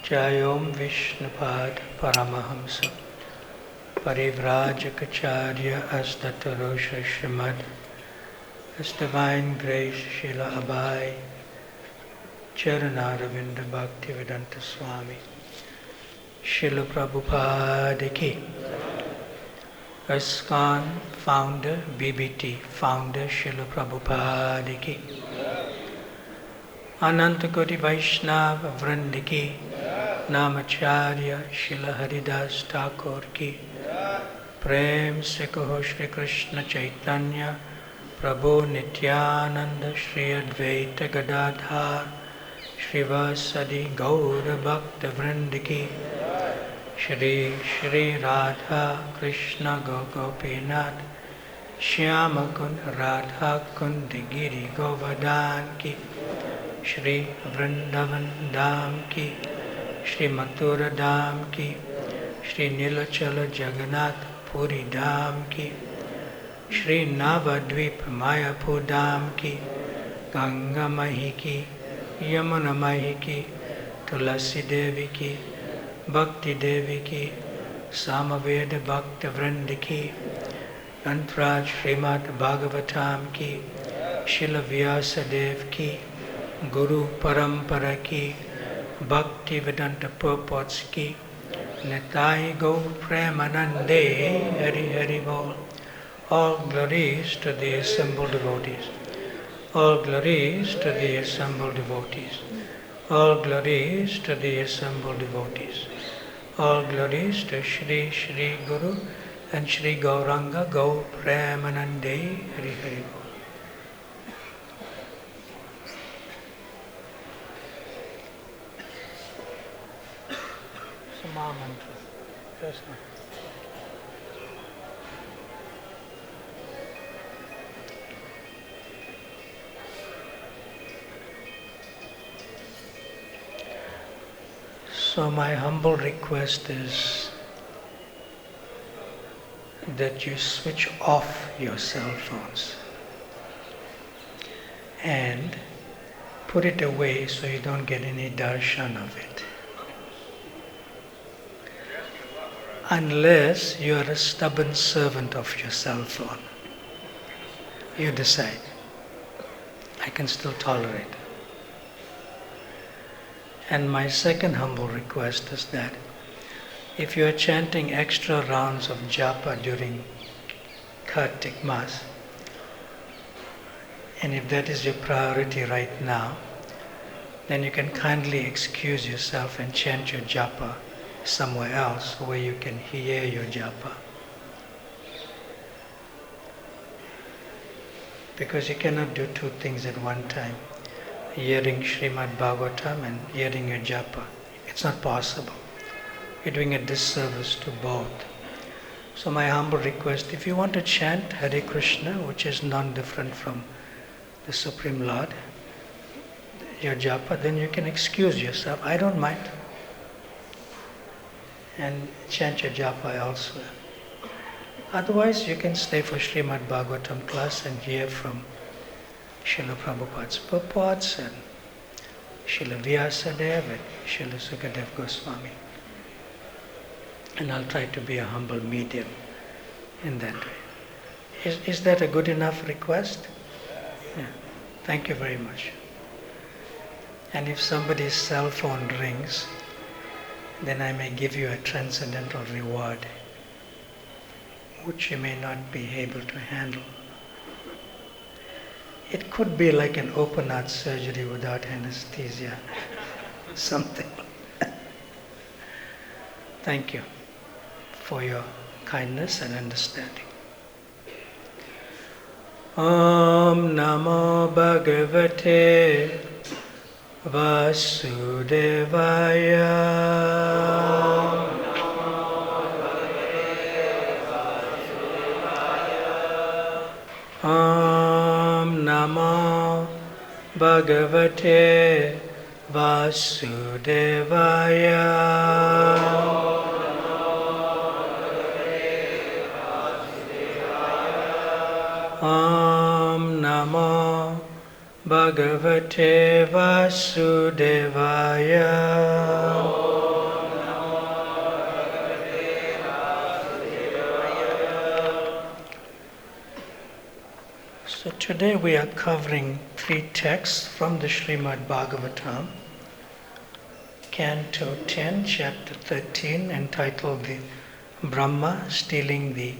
Jai Om Vishnupad Paramahamsa Parivrajacharya Astatarosha Srimad His Divine Grace Srila Abhay Charanaravinda Bhaktivedanta Swami Srila Prabhupada Ki ISKCON Founder, BBT Founder Srila Prabhupada Ki Anantakoti Vaishnava Vranda Ki Namacharya Srila Haridas Thakur Ki Prem Se Kaho Shri Krishna Chaitanya Prabhu Nityananda Shri Advaita Gadadhar Shrivasadi Gaura Bhakta Vranda Ki Shri Shri Radha Krishna Gopinath Shyama Kund Radha Kundi Giri Govardhan Ki Shri Vrindavan Dham Ki Shri Mathura Dham Ki Shri Nilachala Jagannath Puri Dham Ki Shri Navadvip Mayapur Dham Ki Ganga Mahi Ki Yamuna Mahi Ki Tulasi Devi Ki Bhakti Devi Ki Samaveda Bhakta Vranda Ki Antraj Srimad Bhagavatam Ki Srila Vyasa Dev Ki Guru Parampara Ki Bhakti Vedanta Purports Ki Nitai Gaur Premanande Hari Hari Bol. All glories to the assembled devotees. All glories to the assembled devotees. All glories to the assembled devotees. All glories to Shri Shri Guru and Shri Gauranga Gaur Premanande Hari Hari Bol. Mantra. Yes, no. So my humble request is that you switch off your cell phones and put it away so you don't get any darshan of it. Unless you are a stubborn servant of your cell phone. You decide. I can still tolerate. And my second humble request is that if you are chanting extra rounds of japa during Kartik Mass, and if that is your priority right now, then you can kindly excuse yourself and chant your japa somewhere else where you can hear your japa. Because you cannot do two things at one time. Hearing Srimad Bhagavatam and hearing your japa. It's not possible. You're doing a disservice to both. So my humble request, if you want to chant Hare Krishna, which is non-different from the Supreme Lord, your japa, then you can excuse yourself. I don't mind. And chant your japa elsewhere. Otherwise, you can stay for Srimad Bhagavatam class and hear from Srila Prabhupada's purports and Srila Vyasadeva and Srila Sukadeva Goswami. And I'll try to be a humble medium in that way. Is that a good enough request? Yeah. Thank you very much. And if somebody's cell phone rings, then I may give you a transcendental reward, which you may not be able to handle. It could be like an open heart surgery without anesthesia, something. Thank you for your kindness and understanding. Om Namo Bhagavate Vasudevaya. Om Namo Bhagavate Vasudevaya. Om Namo Bhagavate Vasudevaya. So today we are covering 3 texts from the Srimad Bhagavatam, Canto 10, Chapter 13, entitled the Brahma Stealing the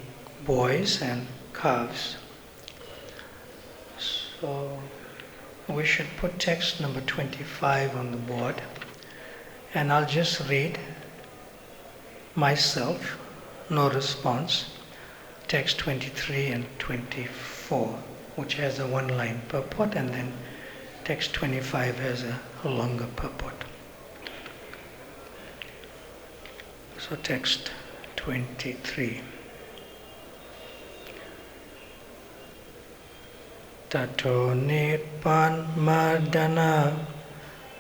Boys and Calves. So we should put text number 25 on the board, and I'll just read myself, no response, text 23 and 24, which has a 1-line purport, and then text 25 has a longer purport. So text 23. Tato nirpan madana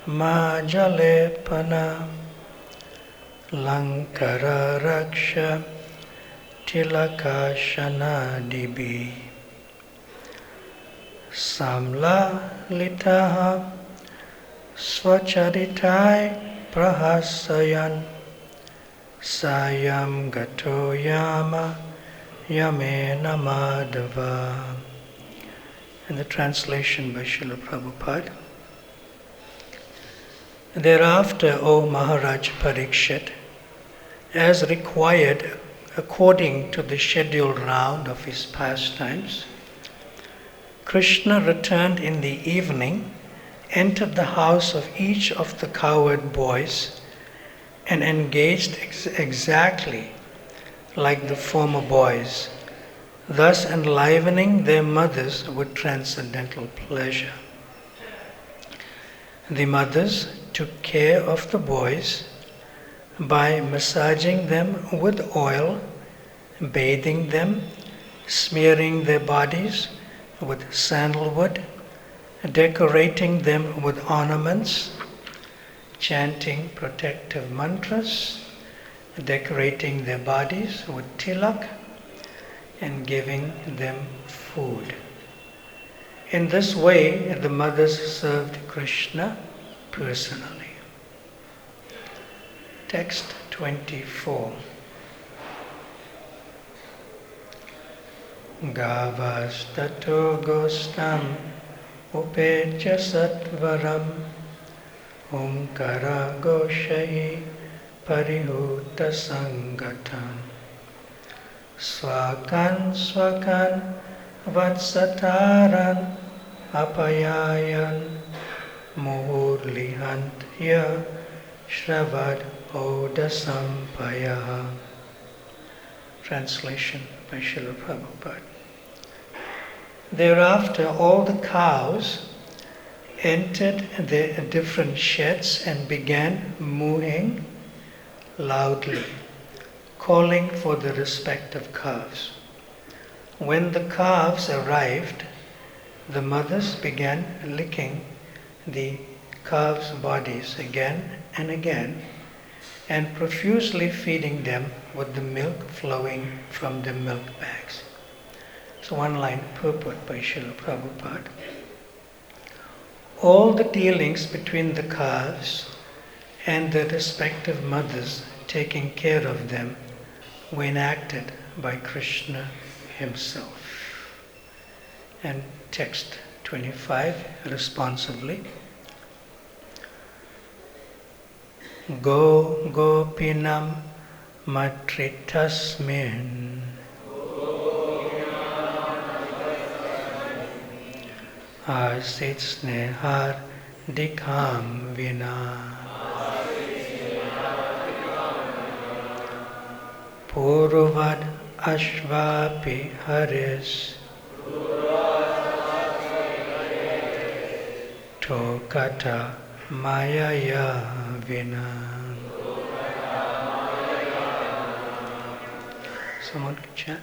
majalepana lankara raksha tilakashana dibi samla litaha swacharitai prahasayan sayam gato yama yamena madhava. And the translation by Srila Prabhupada. Thereafter, O Maharaj Parikshit, as required according to the scheduled round of his pastimes, Krishna returned in the evening, entered the house of each of the cowherd boys, and engaged exactly like the former boys, thus enlivening their mothers with transcendental pleasure. The mothers took care of the boys by massaging them with oil, bathing them, smearing their bodies with sandalwood, decorating them with ornaments, chanting protective mantras, decorating their bodies with tilak, and giving them food. In this way, the mothers served Krishna personally. Text 24. Gavastato gostam upecha satvaram omkara goshai parihuta sangatam swakan vatsataran apayayan murlihantya shravat odasampayaha. Translation by Srila Prabhupada. Thereafter all the cows entered their different sheds and began mooing loudly, calling for the respective calves. When the calves arrived, the mothers began licking the calves' bodies again and again, and profusely feeding them with the milk flowing from the milk bags. So 1-line purport by Srila Prabhupada. All the dealings between the calves and their respective mothers taking care of them were enacted by Krishna himself. And text 25 responsively. Go gopinam matritasmin asit snehar dikam vina purvad ashvapi haris tokata mayaya vina. Someone can chant.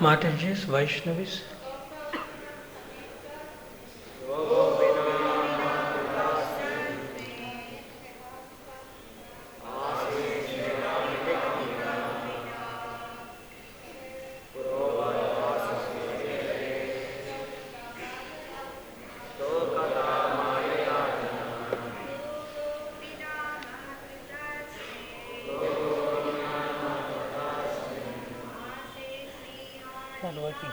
Matajis, Vaishnavis. Not working.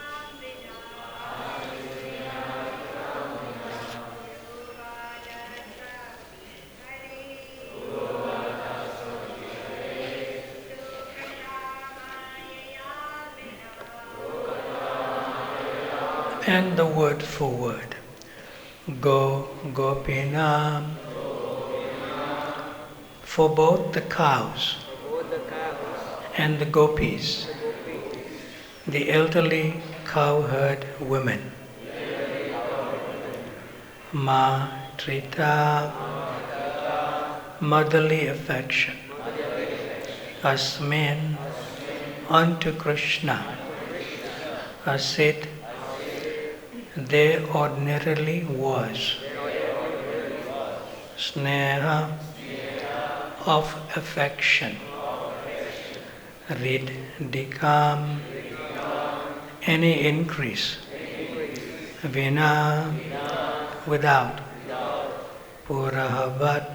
And the word for word. Go, Gopinam. For both the cows and the gopis, the elderly cowherd women. Ma Trita, motherly affection. Asmin, unto Krishna. Asit, there ordinarily was. Sneha, of affection. Rid, dikam, any increase. Vina, without. Purahavat,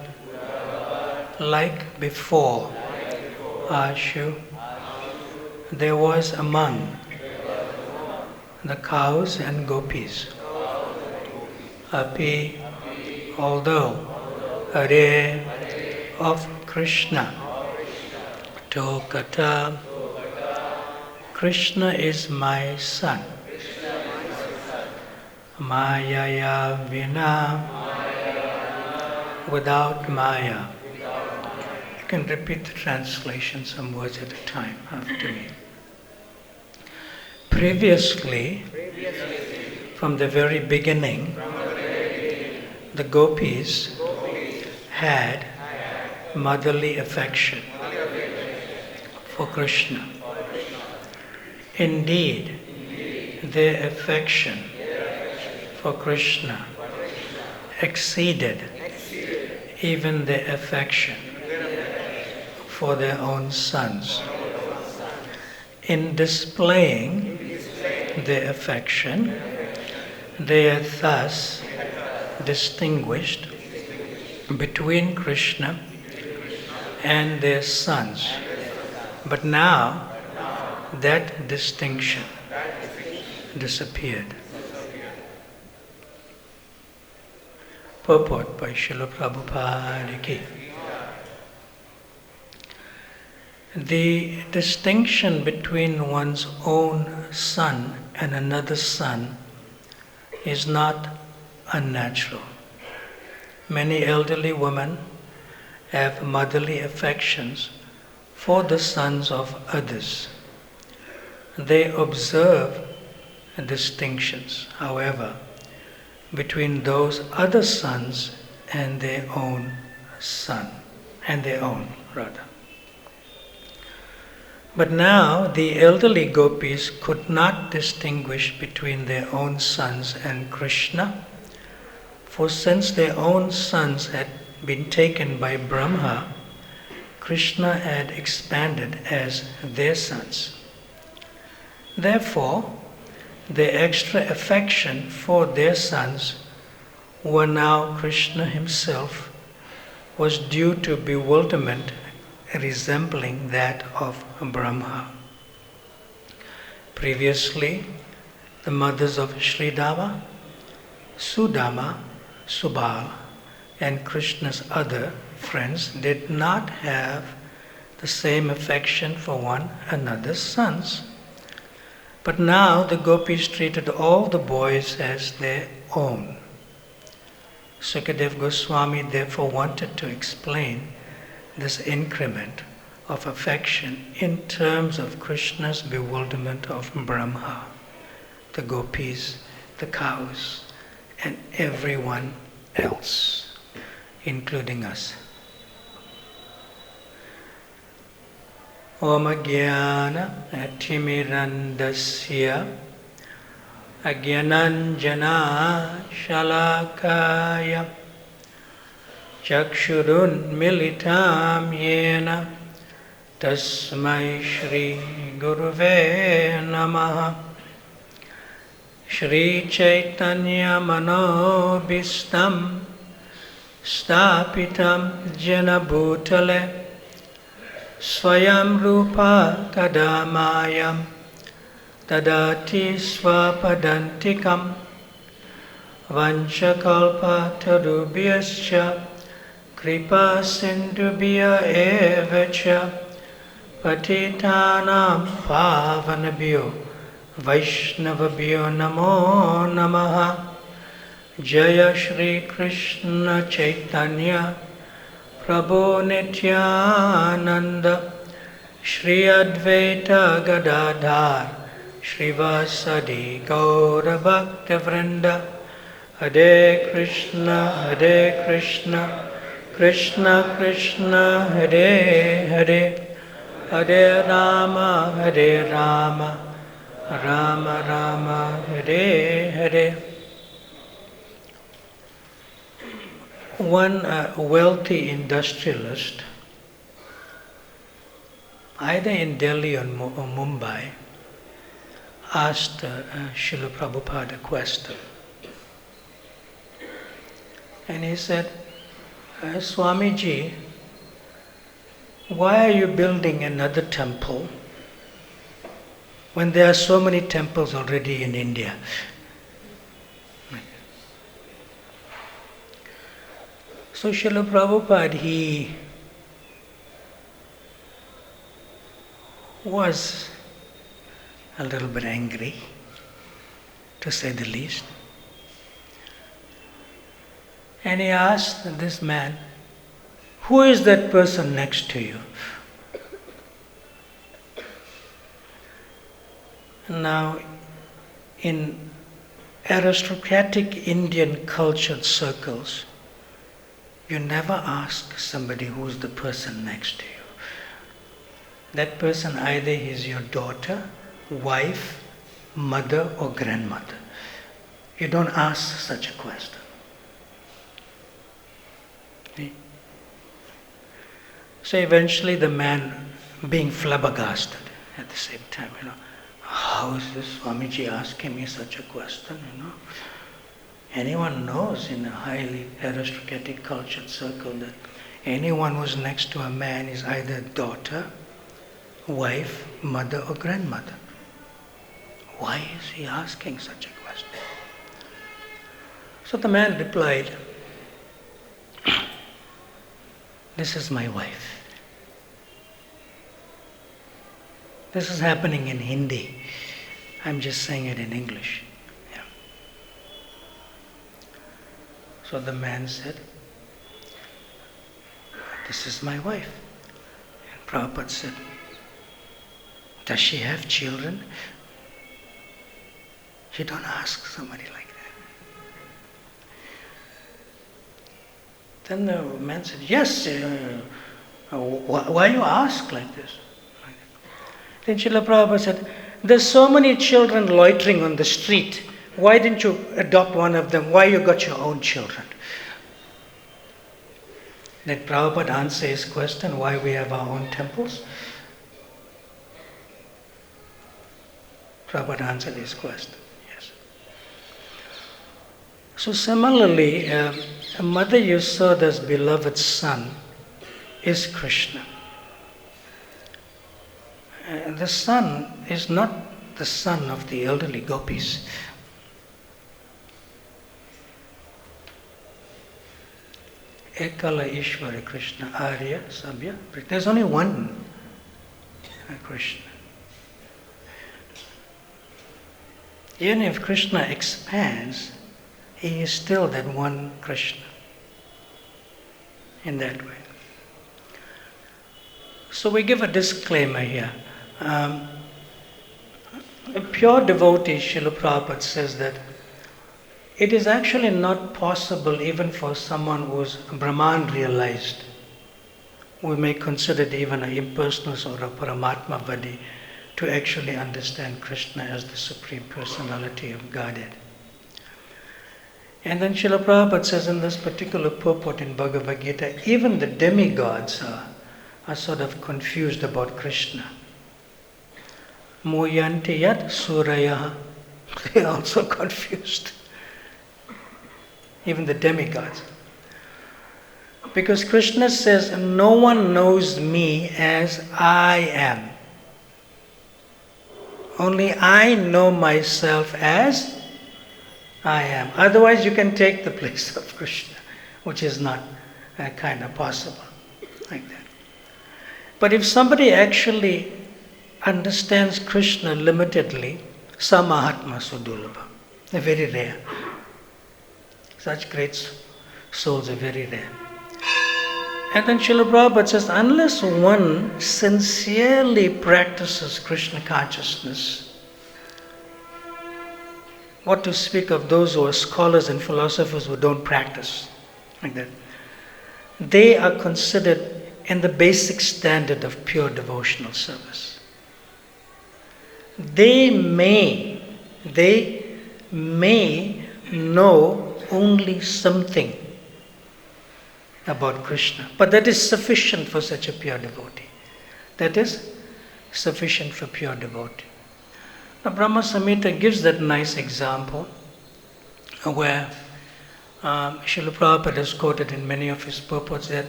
like before. Ashu, there was among the cows and gopis. Api, although. Hare, of Krishna. Tokata, Krishna is my son. Mayaya vina, without Maya. You can repeat the translation some words at a time after me. Previously, from the very beginning, the gopis had motherly affection for Krishna. Indeed, their affection for Krishna exceeded even their affection for their own sons. In displaying their affection, they are thus distinguished between Krishna and their sons. But now, that distinction disappeared. Purport by Srila Prabhupada Ki. The distinction between one's own son and another son is not unnatural. Many elderly women have motherly affections for the sons of others. They observe distinctions, however, between those other sons and their own son, But now the elderly gopis could not distinguish between their own sons and Krishna, for since their own sons had been taken by Brahma, Krishna had expanded as their sons. Therefore, their extra affection for their sons, who were now Krishna himself, was due to bewilderment resembling that of Brahma. Previously, the mothers of Sridhama, Sudama, Subal, and Krishna's other friends did not have the same affection for one another's sons. But now the gopis treated all the boys as their own. Sukadev Goswami therefore wanted to explain this increment of affection in terms of Krishna's bewilderment of Brahma, the gopis, the cows, and everyone else, including us. Om Jnana Timirandasya Ajnananjana Shalakaya Chakshurun Militam Yena Tasmai Shri Guruve Namaha Shri Chaitanya Manobhistam Stapitam Jena Bhutale Swayam Rupa Kadamayam Tadati Swapadantikam Vanchakalpa Tarubhyascha Kripa Sindhubhya Evacha Patitanam Pavanabhyo Vaishnavabhyo Namo Namaha Jaya Shri Krishna Chaitanya Prabhu Nityananda Shri Advaita Gadadhar Shrivasadi Gaura Bhakta Vrinda Hare Krishna Krishna Krishna Hare Hare Hare Rama Rama Rama Hare Hare. One wealthy industrialist, either in Delhi or Mumbai, asked Srila Prabhupada a question. And he said, Swamiji, why are you building another temple when there are so many temples already in India? So Srila Prabhupada, he was a little bit angry, to say the least. And he asked this man, who is that person next to you? Now, in aristocratic Indian cultured circles, you never ask somebody who's the person next to you. That person either is your daughter, wife, mother or grandmother. You don't ask such a question. So eventually the man, being flabbergasted at the same time, how is this Swamiji asking me such a question, Anyone knows in a highly aristocratic cultured circle that anyone who's next to a man is either daughter, wife, mother or grandmother. Why is he asking such a question? So the man replied, this is my wife. This is happening in Hindi. I'm just saying it in English. So the man said, this is my wife. And Prabhupada said, does she have children? You don't ask somebody like that. Then the man said, yes, why you ask like this? Then Srila Prabhupada said, there's so many children loitering on the street. Why didn't you adopt one of them? Why you got your own children? Did Prabhupada answer his question, why we have our own temples? Prabhupada answered his question, yes. So similarly, Mother Yasoda's beloved son is Krishna. The son is not the son of the elderly gopis. Ekala Ishvara Krishna, Arya, Sabya. There's only one Krishna. Even if Krishna expands, he is still that one Krishna. In that way. So we give a disclaimer here. A pure devotee, Srila Prabhupada says that it is actually not possible even for someone who is Brahman realized we may consider it even an impersonal or a Paramatma Vadi to actually understand Krishna as the Supreme Personality of Godhead. And then Srila Prabhupada says in this particular purport in Bhagavad Gita, even the demigods are sort of confused about Krishna. Moyanti yat suraya, they are also confused. Even the demigods. Because Krishna says, no one knows me as I am. Only I know myself as I am. Otherwise you can take the place of Krishna, which is not kind of possible like that. But if somebody actually understands Krishna limitedly, Samahatma Sudulabha, they're very rare. Such great souls are very rare. And then Srila Prabhupada says, unless one sincerely practices Krishna consciousness, what to speak of those who are scholars and philosophers who don't practice like that, they are considered in the basic standard of pure devotional service. They may know only something about Krishna, but that is sufficient for such a pure devotee. That is sufficient for pure devotee. Now Brahma Samhita gives that nice example where Srila Prabhupada has quoted in many of his purports that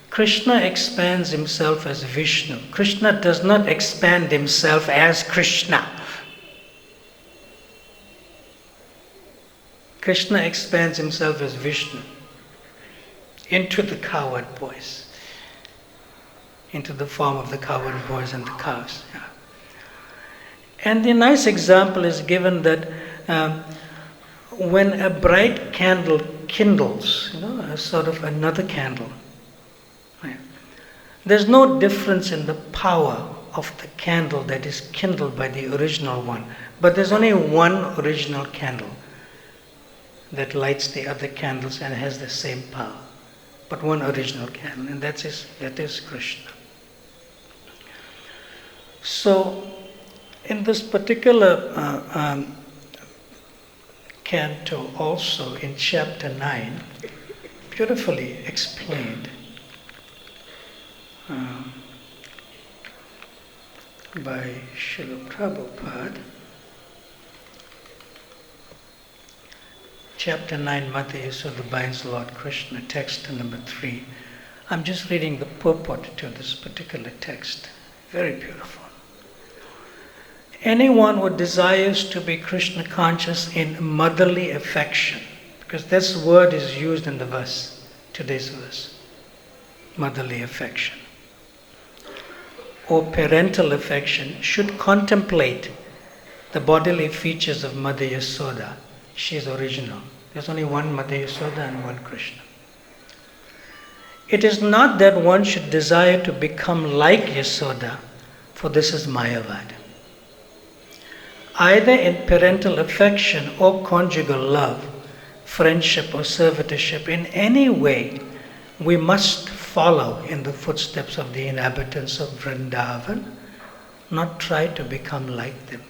Krishna expands himself as Vishnu. Krishna does not expand himself as Krishna. Krishna expands himself as Vishnu into the cowherd boys, into the form of the cowherd boys and the cows. Yeah. And the nice example is given that when a bright candle kindles, a sort of another candle, right, there's no difference in the power of the candle that is kindled by the original one, but there's only one original candle that lights the other candles and has the same power. But one original candle, and that is Krishna. So, in this particular canto also, in chapter 9, beautifully explained by Srila Prabhupada, Chapter 9, Madhya Yasoda binds Lord Krishna, text number 3. I'm just reading the purport to this particular text. Very beautiful. Anyone who desires to be Krishna conscious in motherly affection, because this word is used in the verse, today's verse, motherly affection, or parental affection, should contemplate the bodily features of Mother Yasoda. She is original. There's only one Mother Yasoda and one Krishna. It is not that one should desire to become like Yasoda, for this is Mayavad. Either in parental affection or conjugal love, friendship or servitorship, in any way, we must follow in the footsteps of the inhabitants of Vrindavan, not try to become like them.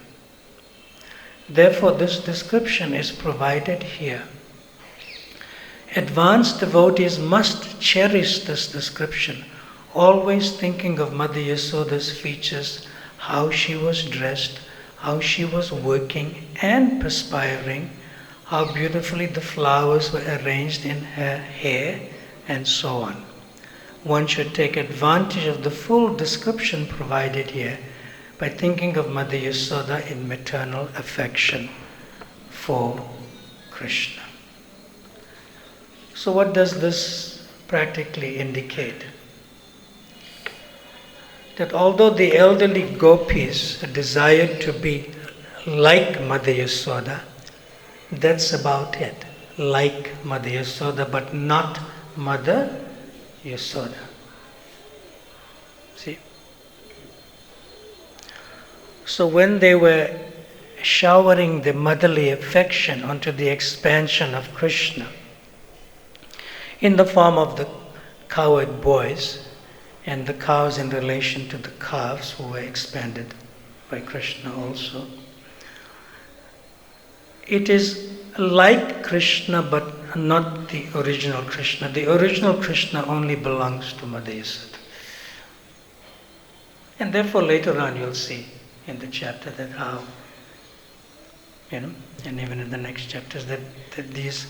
Therefore, this description is provided here. Advanced devotees must cherish this description, always thinking of Mother Yasoda's features, how she was dressed, how she was working and perspiring, how beautifully the flowers were arranged in her hair, and so on. One should take advantage of the full description provided here by thinking of Mother Yasoda in maternal affection for Krishna. So what does this practically indicate? That although the elderly gopis desired to be like Mother Yasoda, that's about it. Like Mother Yasoda, but not Mother Yasoda. See? So when they were showering the motherly affection onto the expansion of Krishna in the form of the cowherd boys, and the cows in relation to the calves who were expanded by Krishna also. It is like Krishna but not the original Krishna. The original Krishna only belongs to Mother Yashoda. And therefore later on you'll see in the chapter that how, and even in the next chapters, that these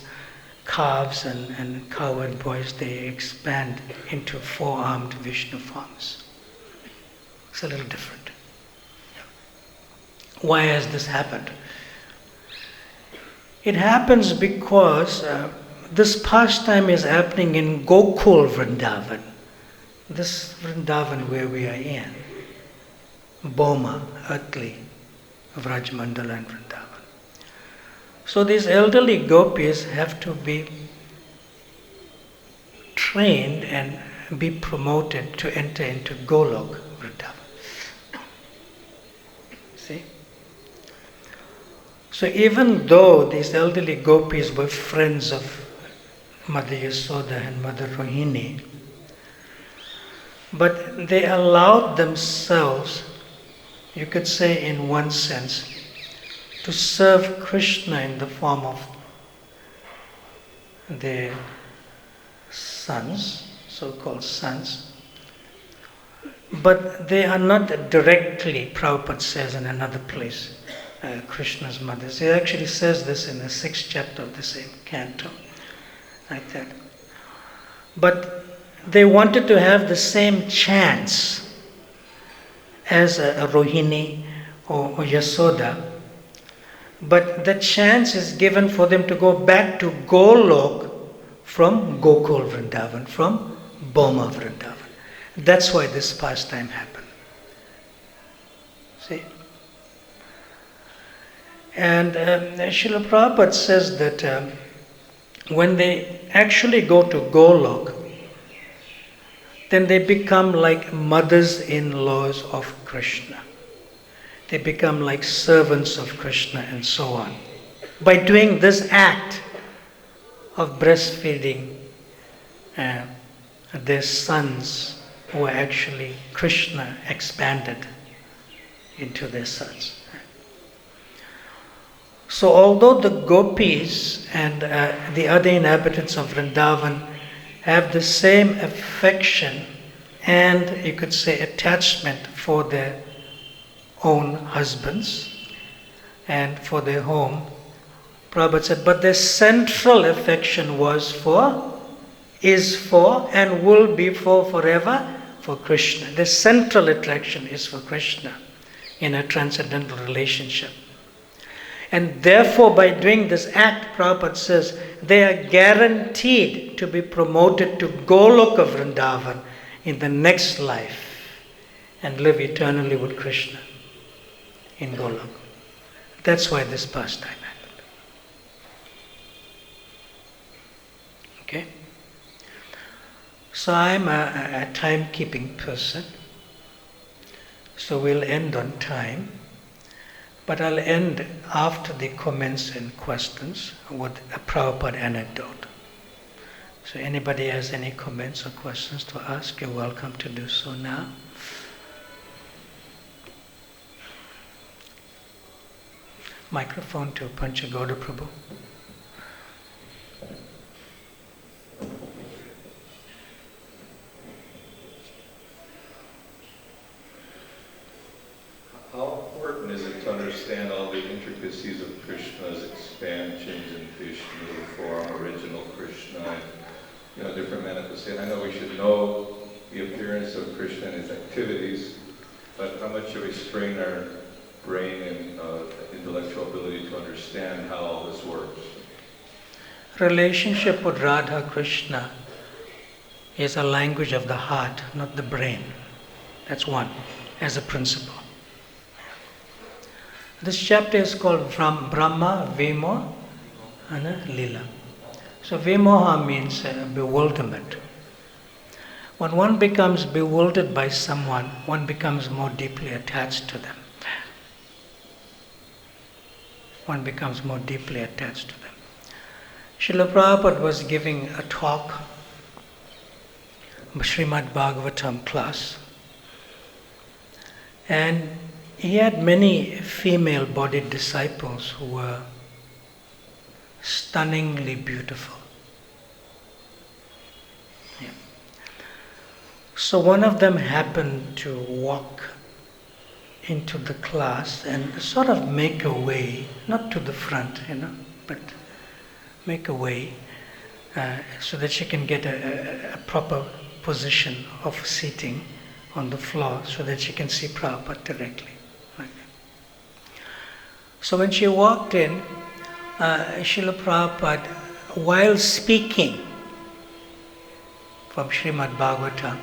calves and cowherd boys, they expand into four-armed Vishnu forms. It's a little different. Why has this happened? It happens because this pastime is happening in Gokul Vrindavan. This Vrindavan where we are in. Boma, earthly, Vrajmandala and Vrindavan. So these elderly gopis have to be trained and be promoted to enter into Golok Vrindavan. See? So even though these elderly gopis were friends of Mother Yashoda and Mother Rohini, but they allowed themselves, you could say in one sense, to serve Krishna in the form of their sons, so-called sons. But they are not directly, Prabhupada says in another place, Krishna's mothers. He actually says this in the 6th chapter of the same canto, like that. But they wanted to have the same chance as a Rohini or Yasoda. But the chance is given for them to go back to Golok from Gokul Vrindavan, from Boma Vrindavan. That's why this pastime happened. See? And Srila Prabhupada says that when they actually go to Golok, then they become like mothers-in-laws of Krishna. They become like servants of Krishna and so on. By doing this act of breastfeeding their sons who are actually Krishna expanded into their sons. So although the gopis and the other inhabitants of Vrindavan have the same affection and, you could say, attachment for their own husbands and for their home, Prabhupada said, but their central affection is for and will be for forever for Krishna. Their central attraction is for Krishna in a transcendental relationship. And therefore, by doing this act, Prabhupada says, they are guaranteed to be promoted to Goloka Vrindavan in the next life and live eternally with Krishna in Golok. That's why this pastime happened. Okay? So I'm a time-keeping person. So we'll end on time. But I'll end after the comments and questions with a Prabhupada anecdote. So anybody has any comments or questions to ask, you're welcome to do so now. Microphone to Panchagauda Prabhu. How important is it to understand all the intricacies of Krishna's expansions in Vishnu form, original Krishna, and, different manifestations? I know we should know the appearance of Krishna and his activities, but how much should we strain our brain and intellectual ability to understand how all this works? Relationship with Radha Krishna is a language of the heart, not the brain. That's one, as a principle. This chapter is called Brahma, Vimoha, and Lila. So Vimoha means bewilderment. When one becomes bewildered by someone, one becomes more deeply attached to them. One becomes more deeply attached to them. Srila Prabhupada was giving a talk Srimad Bhagavatam class. And he had many female-bodied disciples who were stunningly beautiful. Yeah. So one of them happened to walk into the class and sort of make a way, not to the front, but make a way so that she can get a proper position of seating on the floor so that she can see Prabhupada directly. Like that. So when she walked in, Srila Prabhupada, while speaking from Srimad Bhagavatam,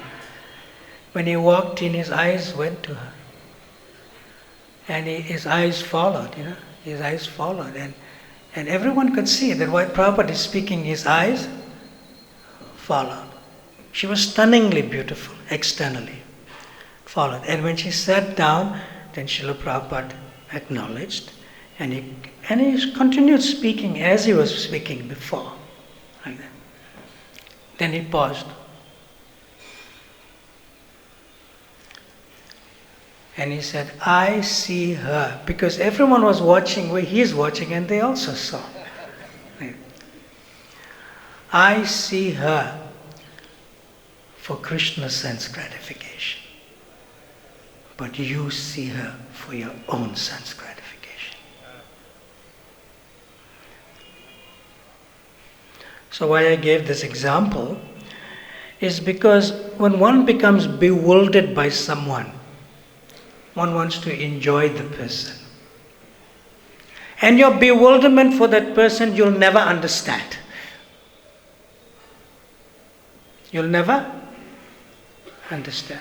when he walked in, his eyes went to her. And his eyes followed, his eyes followed. And everyone could see that while Prabhupada is speaking, his eyes followed. She was stunningly beautiful, externally, followed. And when she sat down, then Srila Prabhupada acknowledged, and he continued speaking as he was speaking before, like that. Then he paused. And he said, I see her. Because everyone was watching where he is watching, and they also saw. I see her for Krishna's sense gratification. But you see her for your own sense gratification. So why I gave this example is because when one becomes bewildered by someone, one wants to enjoy the person. And your bewilderment for that person, you'll never understand. You'll never understand.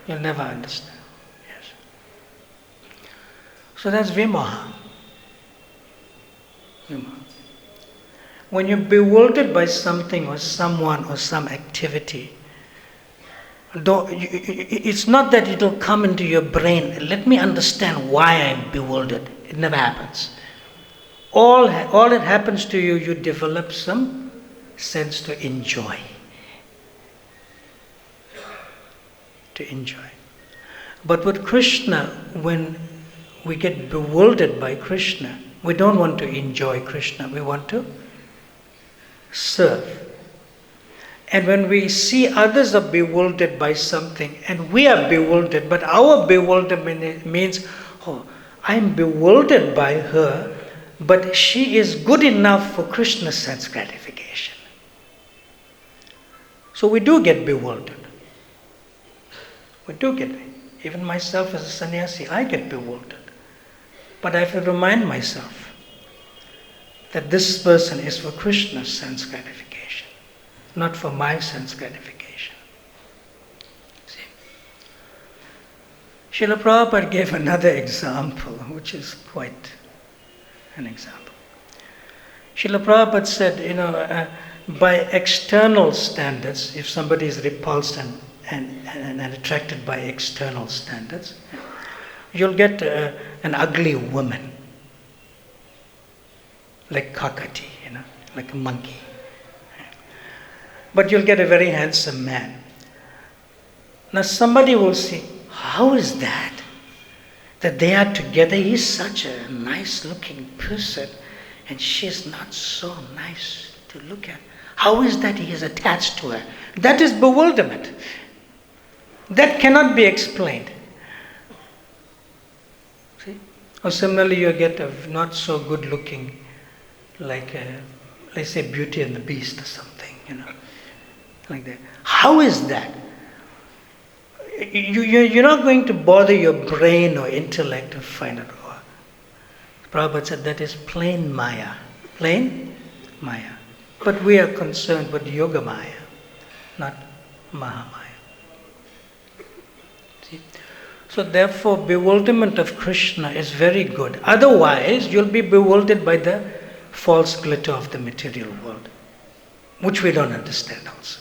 You'll never understand. Yes. So that's vimoha. Vimoha. When you're bewildered by something or someone or some activity, it's not that it'll come into your brain, let me understand why I'm bewildered. It never happens. All that happens to you, you develop some sense to enjoy. To enjoy. But with Krishna, when we get bewildered by Krishna, we don't want to enjoy Krishna, we want to serve. And when we see others are bewildered by something and we are bewildered, but our bewilderment means, oh, I'm bewildered by her, but she is good enough for Krishna's sense gratification. So we do get bewildered. We do get it. Even myself as a sannyasi, I get bewildered. But I have to remind myself that this person is for Krishna's sense gratification, not for my sense gratification. See? Srila Prabhupada gave another example, which is quite an example. Srila Prabhupada said, by external standards, if somebody is repulsed and attracted by external standards, you'll get an ugly woman, like Kakati, like a monkey. But you'll get a very handsome man. Now somebody will say, how is that they are together? He's such a nice looking person and she's not so nice to look at. How is that he is attached to her? That is bewilderment. That cannot be explained. See? Or similarly, you get a not so good looking, like let's say Beauty and the Beast or something, like that. How is that? You're not going to bother your brain or intellect to find out. Prabhupada said that is plain Maya. Plain Maya. But we are concerned with Yoga Maya, not Mahamaya. See? So therefore, bewilderment of Krishna is very good. Otherwise, you'll be bewildered by the false glitter of the material world, which we don't understand also.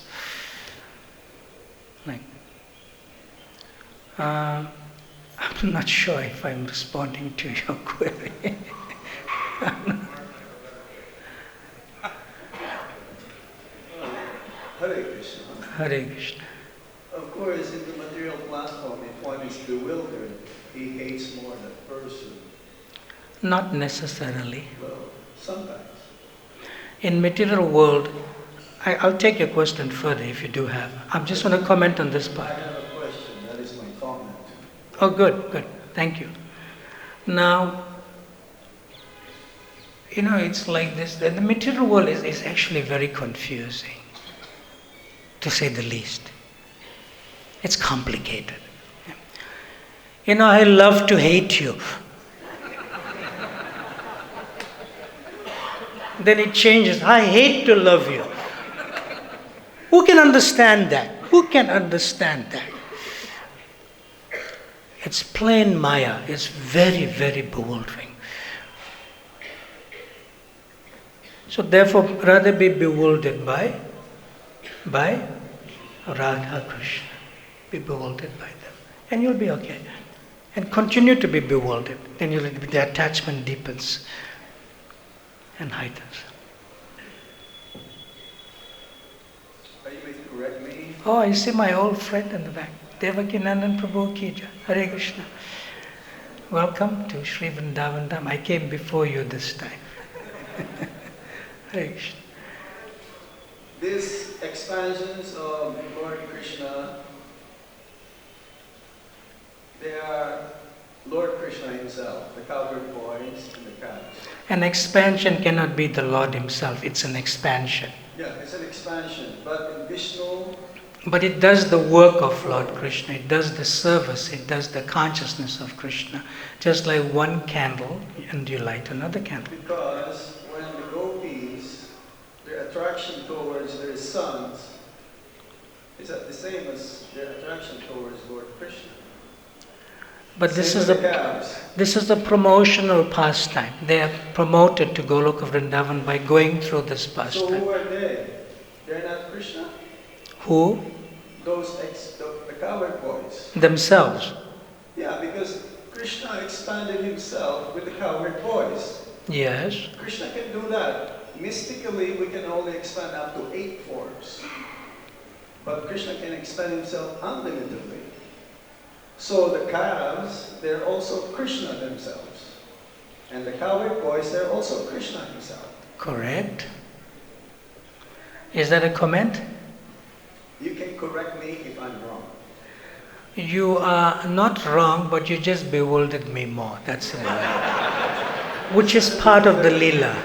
I'm not sure if I'm responding to your query. Hare Krishna. Hare Hare Krishna. Of course, in the material platform, if one is bewildered, he hates more that person. Not necessarily. Well, sometimes. In material world, I'll take your question further if you do have. I'm just going to comment on this I part. have a question. That is my comment. Oh, good, good. Thank you. Now, it's like this. The material world is actually very confusing, to say the least. It's complicated. I love to hate you. Then it changes. I hate to love you. Who can understand that? Who can understand that? It's plain Maya. It's very, very bewildering. So therefore, rather be bewildered by Radha Krishna. Be bewildered by them. And you'll be okay. And continue to be bewildered. Then the attachment deepens and heightens. Are you going to correct me? Oh, I see my old friend in the back. Devakinandan Prabhu Ki Jai. Hare Krishna. Welcome to Sri Vrindavan Dham. I came before you this time. Hare Krishna. These expansions of Lord Krishna, they are Lord Krishna himself, the cowherd boys and the calves. An expansion cannot be the Lord himself. It's an expansion. Yeah, it's an expansion. But in Vishnu, But it does the work of Lord Krishna. It does the service. It does the consciousness of Krishna. Just like one candle and you light another candle. because when the gopis, their attraction towards their sons is the same as their attraction towards Lord Krishna. But this Same is with the the calves. this is the promotional pastime. They are promoted to Goloka Vrindavan by going through this So pastime. who are they? They're not Krishna? Who? The cowherd boys. Themselves. Yeah, because Krishna expanded himself with the cowherd boys. Yes. Krishna can do that. Mystically, we can only expand up to 8 forms. But Krishna can expand himself unlimitedly. So the calves, they're also Krishna themselves. And the cowherd boys, they're also Krishna himself. Correct. Is that a comment? You can correct me if I'm wrong. You are not wrong, but you just bewildered me more. That's about it. Which is part of the lila.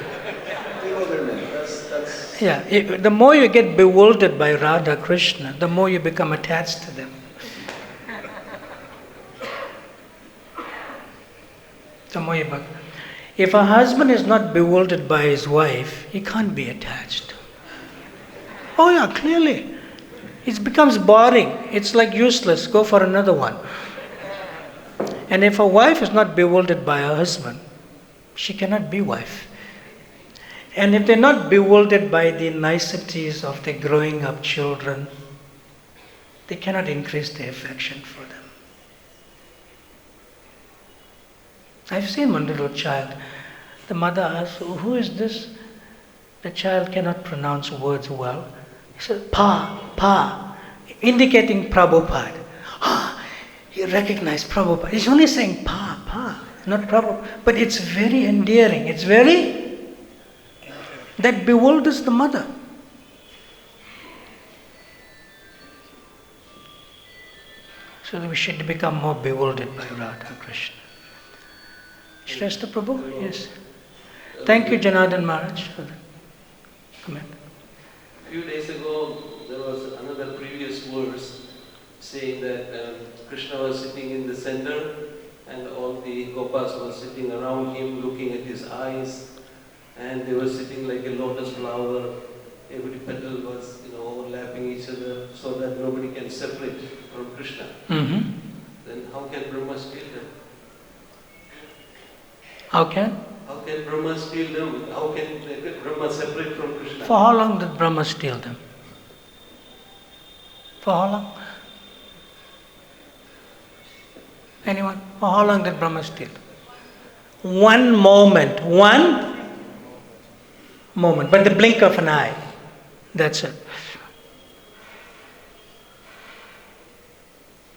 Bewilderment, that's... Yeah, the more you get bewildered by Radha Krishna, the more you become attached to them. The more you become. If a husband is not bewildered by his wife, he can't be attached. Oh yeah, clearly. It becomes boring. It's like useless. Go for another one. And if a wife is not bewildered by her husband, she cannot be wife. And if they're not bewildered by the niceties of the growing up children, they cannot increase their affection for them. I've seen one little child. The mother asks, "Who is this?" The child cannot pronounce words well. He says, "Pa, Pa," indicating Prabhupada. He recognized Prabhupada. He's only saying Pa, Pa, not Prabhupada. But it's very endearing. It's very... that bewilders the mother. So we should become more bewildered by Radha Krishna. Shrestha Prabhu? Yes. Thank you, Janardhan Maharaj, for the comment. A few days ago, there was another previous verse saying that Krishna was sitting in the center and all the gopas were sitting around him looking at his eyes, and they were sitting like a lotus flower. Every petal was overlapping each other so that nobody can separate from Krishna. Mm-hmm. Then how can Brahma steal them? How can? How can Brahma steal them? How can Brahma separate from Krishna? For how long did Brahma steal them? For how long? Anyone? For how long did Brahma steal them? One moment. One moment. But the blink of an eye. That's it.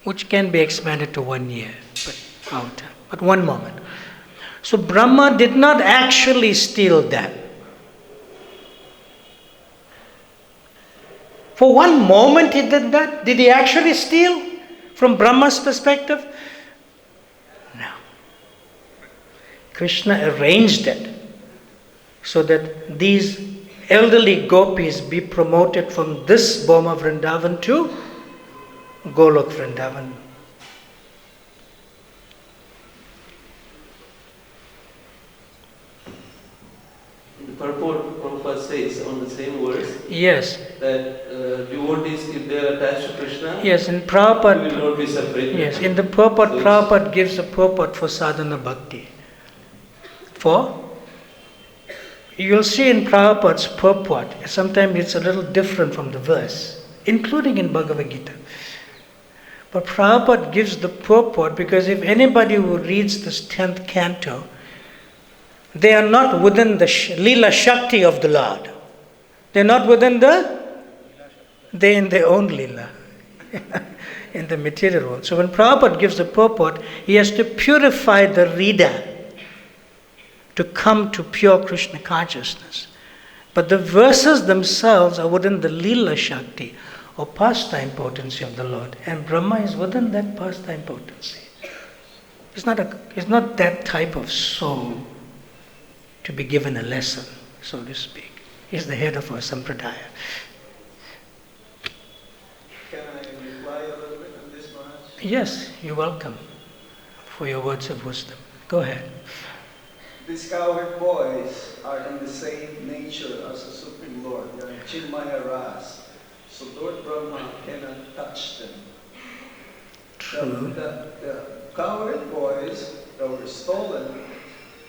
which can be expanded to 1 year, but our time. But one moment. So Brahma did not actually steal that. For one moment he did that. Did he actually steal from Brahma's perspective? No. Krishna arranged it so that these elderly gopis be promoted from this Boma Vrindavan to Golok Vrindavan. The purport Prabhupada says on the same verse Yes, that devotees, if they are attached to Krishna, yes, in they Prabhupada, will not be separated. yes, in the purport, So it's- Prabhupada gives a purport for sadhana bhakti. You'll see in Prabhupada's purport, sometimes it's a little different from the verse, including in Bhagavad Gita. But Prabhupada gives the purport because if anybody who reads this 10th canto, they are not within the Leela Shakti of the Lord. They're not within they're in their own Leela, in the material world. So when Prabhupada gives the purport, he has to purify the reader to come to pure Krishna consciousness. But the verses themselves are within the Leela Shakti or pastime potency of the Lord. And Brahma is within that pastime potency. It's not that type of soul to be given a lesson, so to speak. He's the head of our sampradaya. Can I reply a little bit on this, Maharaj? Yes, you're welcome for your words of wisdom. Go ahead. These cowherd boys are in the same nature as the Supreme Lord. They are in Chinmaya Ras. So Lord Brahma cannot touch them. True. The cowherd boys that were stolen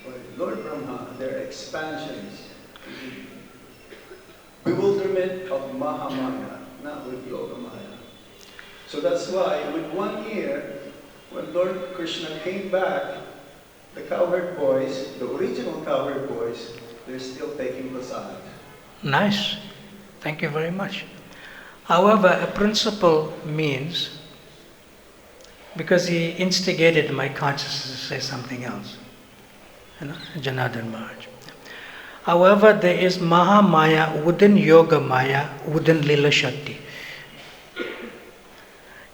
by Lord Brahma, their expansions, bewilderment of Mahamaya, not with Yogamaya. So that's why with 1 year, when Lord Krishna came back, the cowherd boys, the original cowherd boys, they're still taking prasad. Nice. Thank you very much. However, a principle means, because he instigated my consciousness to say something else, Janardhan Maharaj. However, there is Mahamaya within Yoga Maya, within Lila Shakti.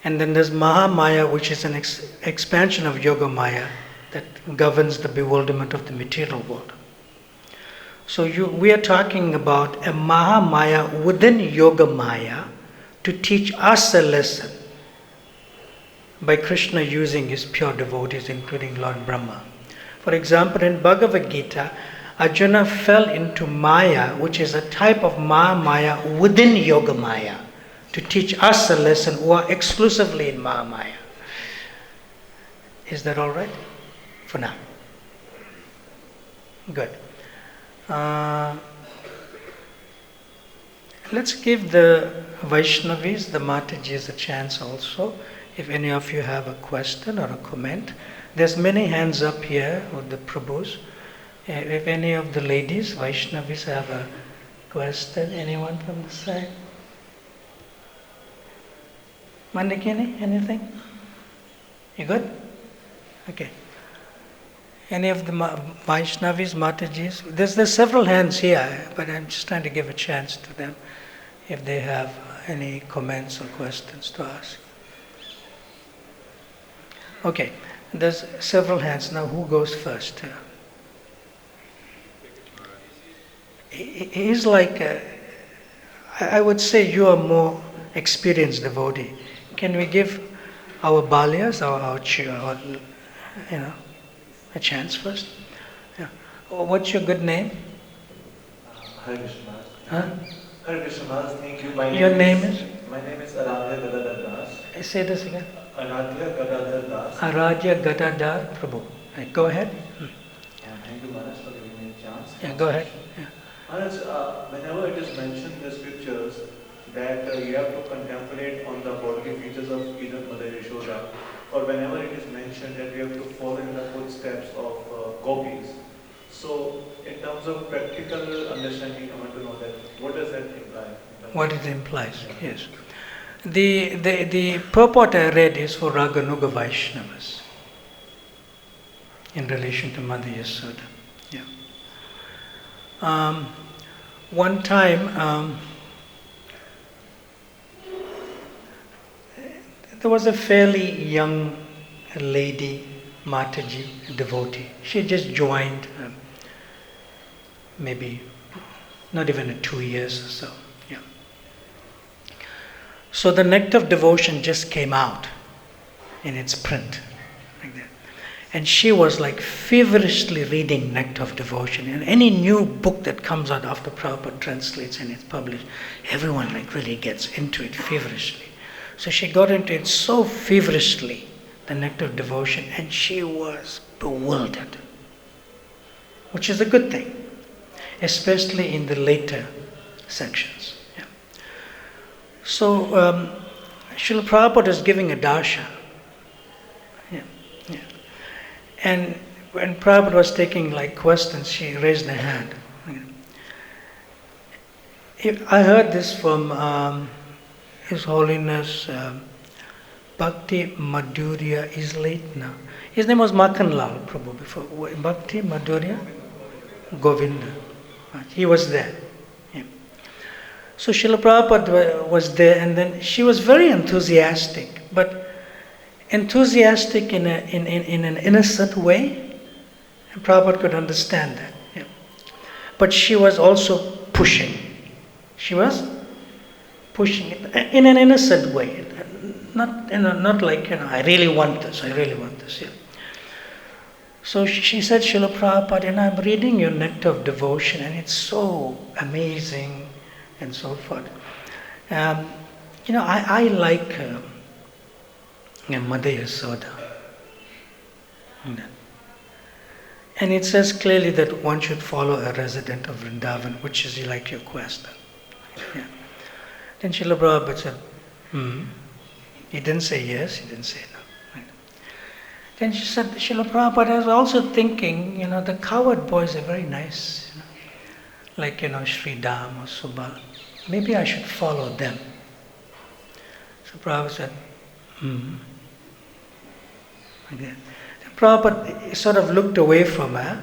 And then there's Mahamaya, which is an expansion of Yoga Maya that governs the bewilderment of the material world. So we are talking about a Mahamaya within Yoga Maya to teach us a lesson by Krishna using his pure devotees, including Lord Brahma. For example, in Bhagavad Gita, Arjuna fell into Maya, which is a type of Mahamaya within Yoga Maya, to teach us a lesson who are exclusively in Mahamaya. Is that all right? For now. Good. Let's give the Vaishnavis, the Matajis, a chance also. If any of you have a question or a comment. There's many hands up here with the Prabhus. If any of the ladies, Vaishnavis, have a question, anyone from the side? Mandakini, anything? You good? Okay. Any of the Vaishnavis, Matajis? There's several hands here, but I'm just trying to give a chance to them if they have any comments or questions to ask. Okay, there's several hands. Now who goes first? He's like, I would say you are more experienced devotee. Can we give our Balyas, our a chance first? Yeah. Oh, what's your good name? Hare Krishna. Huh? Hare Krishna, thank you. Your name is? My name is Aradhya Gadadhar Das. Say this again. Aradhya Gadadhar Das. Aradhya Gadadhar Prabhu. Right, go ahead. Thank you, Maharaj, for giving me a chance. Yeah, go ahead. Yeah. Maharaj, whenever it is mentioned in the scriptures that you have to contemplate on the bodily features of either Mother Yashoda, or whenever it is mentioned that we have to follow in the footsteps of gopis. So, in terms of practical understanding, I want to know that what does that imply? What it implies, yes. The purport I read is for Raganuga Vaishnavas in relation to Mother Yasoda. Yeah. One time, there was a fairly young lady, Mataji, devotee. She just joined, maybe not even 2 years or so. Yeah. So the Nectar of Devotion just came out in its print, like that. And she was like feverishly reading Nectar of Devotion. And any new book that comes out after Prabhupada translates and it's published, everyone like really gets into it feverishly. So she got into it so feverishly, the Nectar of Devotion, and she was bewildered, which is a good thing, especially in the later sections. Yeah. So, Srila Prabhupada is giving a darshan. Yeah. Yeah. And when Prabhupada was taking like questions, she raised her hand. I heard this from His Holiness Bhakti Madhurya is late now. His name was Makanlal Prabhu before. Bhakti Madhurya Govinda. He was there. Yeah. So Srila Prabhupada was there, and then she was very enthusiastic, but enthusiastic in an innocent way. And Prabhupada could understand that. Yeah. But she was also pushing. She was pushing it in an innocent way. Not like, I really want this, yeah. So she said, Srila Prabhupada, I'm reading your Nectar of Devotion and it's so amazing and so forth. I like Mother Yasoda. And it says clearly that one should follow a resident of Vrindavan, which is like your question. Yeah. Then Srila Prabhupada said, He didn't say yes, he didn't say no. Right. Then she said, Srila Prabhupada was also thinking, the cowherd boys are very nice. Like, Sri Dam or Subal. Maybe I should follow them. So Prabhupada said, Like that. Then Prabhupada sort of looked away from her.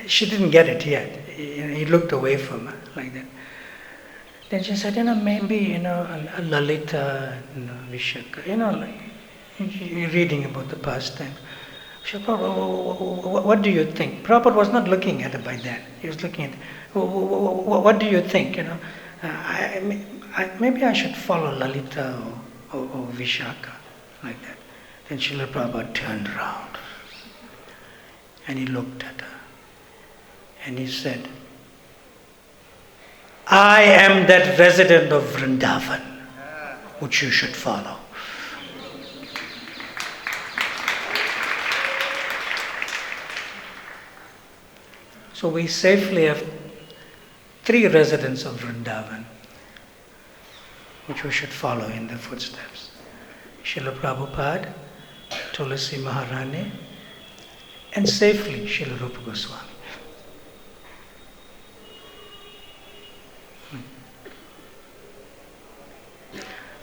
She didn't get it yet. He looked away from her like that. Then she said, maybe, a Lalita, Vishaka, like, reading about the pastime. She said, what do you think? Prabhupada was not looking at her by then. He was looking at, what do you think, maybe I should follow Lalita or Vishaka, like that. Then Srila Prabhupada turned around and he looked at her and he said, I am that resident of Vrindavan, which you should follow. So we safely have 3 residents of Vrindavan, which we should follow in their footsteps. Srila Prabhupada, Tulasi Maharani, and safely Srila Rupa Goswami.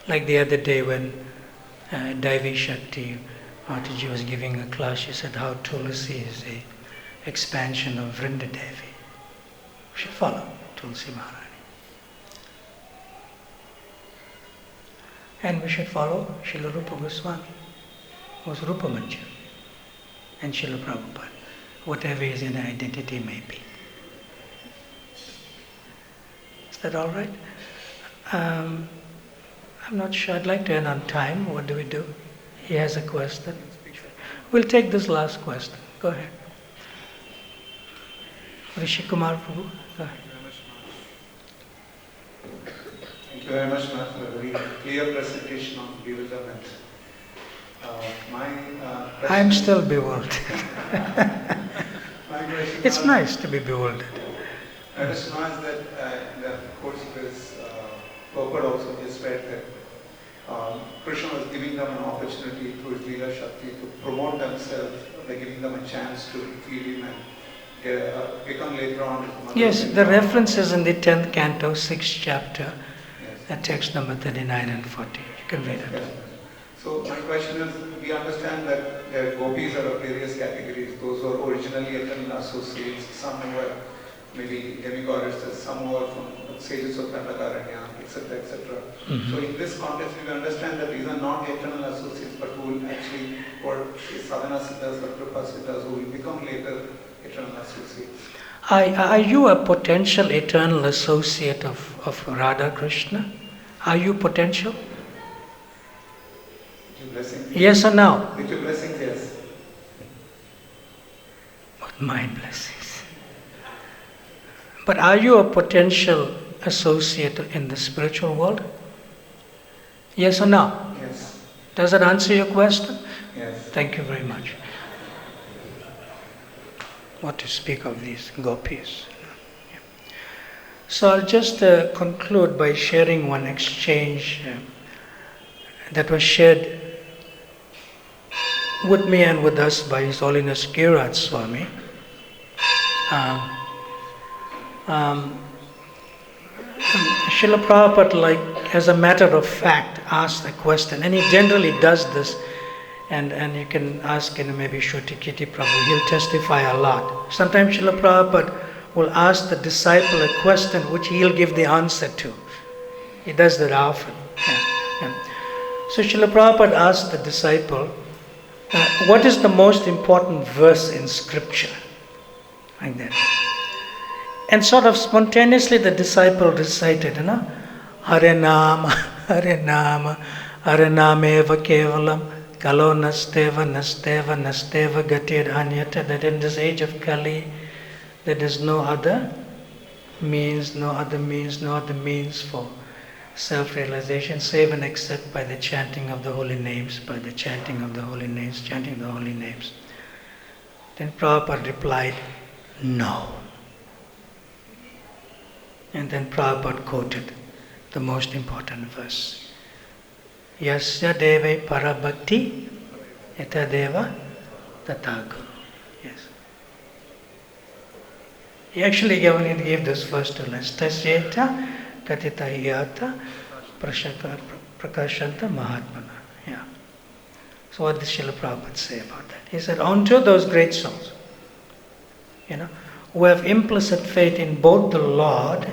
Like the other day when Daivi Shakti Mataji was giving a class, she said how Tulasi is the expansion of Vrinda Devi. We should follow Tulasi Maharani. And we should follow Srila Rupa Goswami, who was Rupa Manjari, and Srila Prabhupada, whatever his inner identity may be. Is that all right? I'm not sure. I'd like to end on time. What do we do? He has a question. We'll take this last question. Go ahead. Rishi Kumar Prabhu, go ahead. Thank you very much, ma'am, for a very clear presentation on bewilderment. I'm still bewildered. My question It's nice to be bewildered. I just noticed that in the course of this, Prabhupada also just read that Krishna was giving them an opportunity through his Leela Shakti to promote themselves by giving them a chance to feel him and become later on. Yes, the reference is in the 10th canto, 6th chapter. Yes. text number 39 and 40. You can read it. Yes. So my question is, we understand that there gopis are of various categories. Those who are originally eternal associates, some who are maybe demigoddesses, some who are from sages of Dandakaranya, etc., etc. Mhm. So in this context, we understand that these are not eternal associates, but who will actually, or sadhana siddhas or kripa siddhas, who will become later eternal associates. Are you a potential eternal associate of Radha Krishna? Are you potential? With your blessings. Yes or no? With your blessings, yes. With my blessings. But are you a potential associate in the spiritual world? Yes or no? Yes. Does that answer your question? Yes. Thank you very much. What to speak of these gopis. So I'll just conclude by sharing one exchange that was shared with me and with us by His Holiness Giriraj Swami. Srila Prabhupada, like, as a matter of fact, asked a question, and he generally does this, and you can ask maybe Shruti Prabhu, he'll testify a lot. Sometimes Srila Prabhupada will ask the disciple a question which he'll give the answer to. He does that often. So Srila Prabhupada asked the disciple, what is the most important verse in scripture? Like that. And sort of spontaneously the disciple recited, Hare Nama, Hare Nama, Hare Nameva Kevalam, Kalo Nasteva, Nasteva, Nasteva Gatir Anyata, that in this age of Kali, there is no other means for self-realization, save and except by the chanting of the holy names, chanting the holy names. Then Prabhupada replied, no. And then Prabhupada quoted the most important verse. Yasya deve parabhakti etadeva tataguru. Yes. He actually gave this verse to us. Tasyeta katita yata prakashanta mahatmana. Yeah. So what did Srila Prabhupada say about that? He said, unto those great souls, who have implicit faith in both the Lord,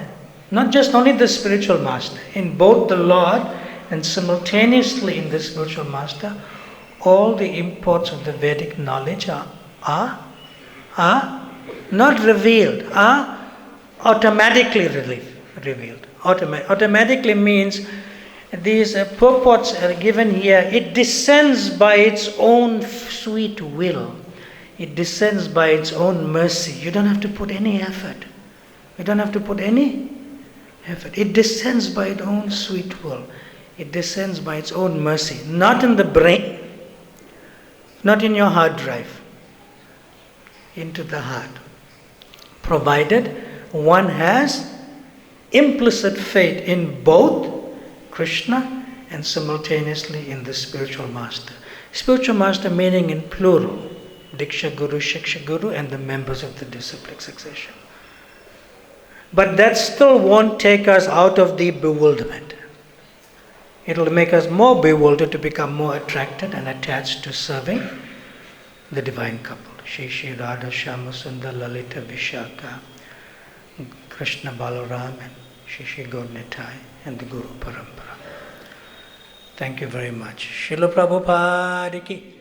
not just only the spiritual master, in both the Lord and simultaneously in the spiritual master, all the imports of the Vedic knowledge are not revealed, are automatically revealed. Automatically means these purports are given here, it descends by its own sweet will. It descends by its own mercy. You don't have to put any effort. It descends by its own sweet will. It descends by its own mercy. Not in the brain, not in your hard drive. Into the heart. Provided one has implicit faith in both Krishna and simultaneously in the spiritual master. Spiritual master meaning in plural. Diksha Guru, Shiksha Guru, and the members of the disciplic succession. But that still won't take us out of the bewilderment. It will make us more bewildered to become more attracted and attached to serving the divine couple. Shri Shri Radha Shama Sundar Lalita Vishaka, Krishna Balaram, and Shri Shri Gaur Nitai, and the Guru Parampara. Thank you very much. Srila Prabhupada ki